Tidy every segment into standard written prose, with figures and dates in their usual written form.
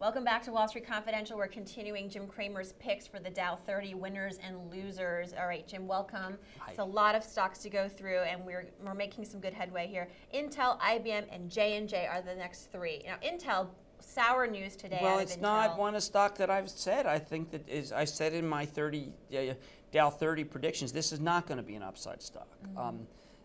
Welcome back to Wall Street Confidential. We're continuing Jim Cramer's picks for the Dow 30 winners and losers. All right, Jim, welcome. Hi. It's a lot of stocks to go through, and we're making some good headway here. Intel, IBM, and J&J are the next three. Now, Intel, sour news today. Well, out of it's Intel. not one of stock that I've said. I think that is. I said in my Dow 30 predictions, this is not going to be an upside stock.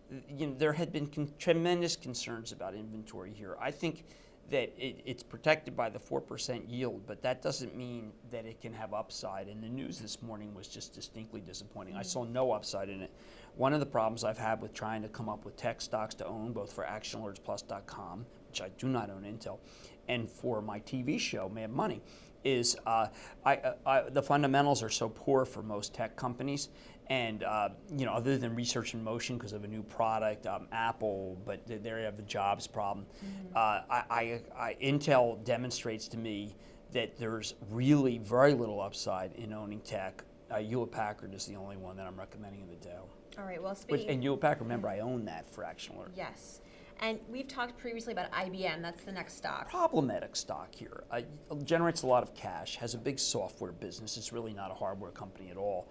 There had been tremendous concerns about inventory here. I think that it's protected by the 4% yield, but that doesn't mean that it can have upside. And the news this morning was just distinctly disappointing. I saw no upside in it. One of the problems I've had with trying to come up with tech stocks to own, both for ActionAlertsPlus.com, which I do not own Intel, and for my TV show, Mad Money, is the fundamentals are so poor for most tech companies. And other than research in motion because of a new product, Apple, but there you have the jobs problem. Intel demonstrates to me that there's really very little upside in owning tech. Hewlett-Packard is the only one that I'm recommending in the Dow. All right, well, speaking... And Hewlett-Packard, remember, I own that for Action Alert. Yes. And we've talked previously about IBM. That's the next stock. Problematic stock here. Generates a lot of cash, has a big software business. It's really not a hardware company at all.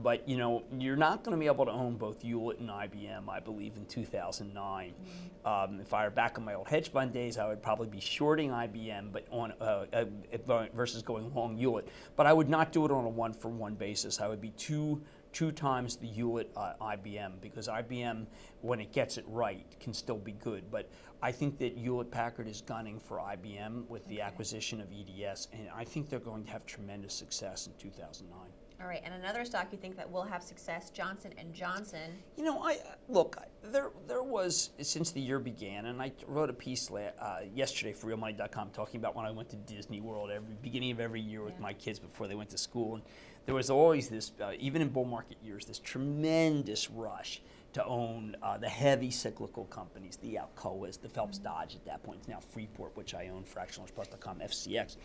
But you're not going to be able to own both Hewlett and IBM, I believe, in 2009. If I were back in my old hedge fund days, I would probably be shorting IBM, but versus going long Hewlett. But I would not do it on a one-for-one basis. I would be two times the Hewlett IBM, because IBM, when it gets it right, can still be good. But I think that Hewlett-Packard is gunning for IBM with the acquisition of EDS, and I think they're going to have tremendous success in 2009. All right, and another stock you think that will have success, Johnson & Johnson. There was, since the year began, and I wrote a piece yesterday for RealMoney.com talking about when I went to Disney World beginning of every year with my kids before they went to school. And there was always this, even in bull market years, this tremendous rush to own the heavy cyclical companies, the Alcoas, the Phelps Dodge at that point. It's now Freeport, which I own for ActionAlertsPlus.com, FCX.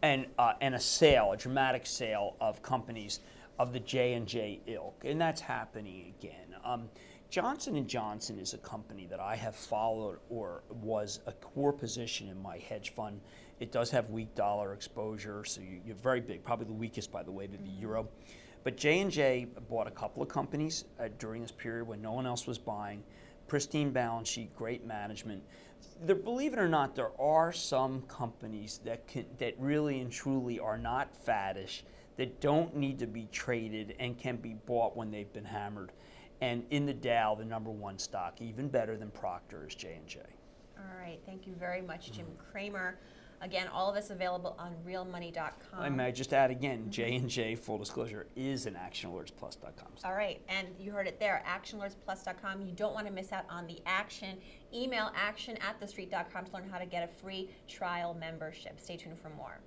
And a dramatic sale of companies of the J&J ilk, and that's happening again. Johnson & Johnson is a company that I have followed or was a core position in my hedge fund. It does have weak dollar exposure, so you're very big, probably the weakest, by the way, to the euro. But J&J bought a couple of companies during this period when no one else was buying. Pristine balance sheet, great management. Believe it or not, there are some companies that really and truly are not faddish, that don't need to be traded and can be bought when they've been hammered. And in the Dow, the number one stock, even better than Procter, is J&J. All right, thank you very much, Jim Cramer. Again, all of this available on realmoney.com. I may just add again, J&J, full disclosure, is an ActionAlertsPlus.com. All right, and you heard it there, ActionAlertsPlus.com. You don't want to miss out on the action. Email action@thestreet.com to learn how to get a free trial membership. Stay tuned for more.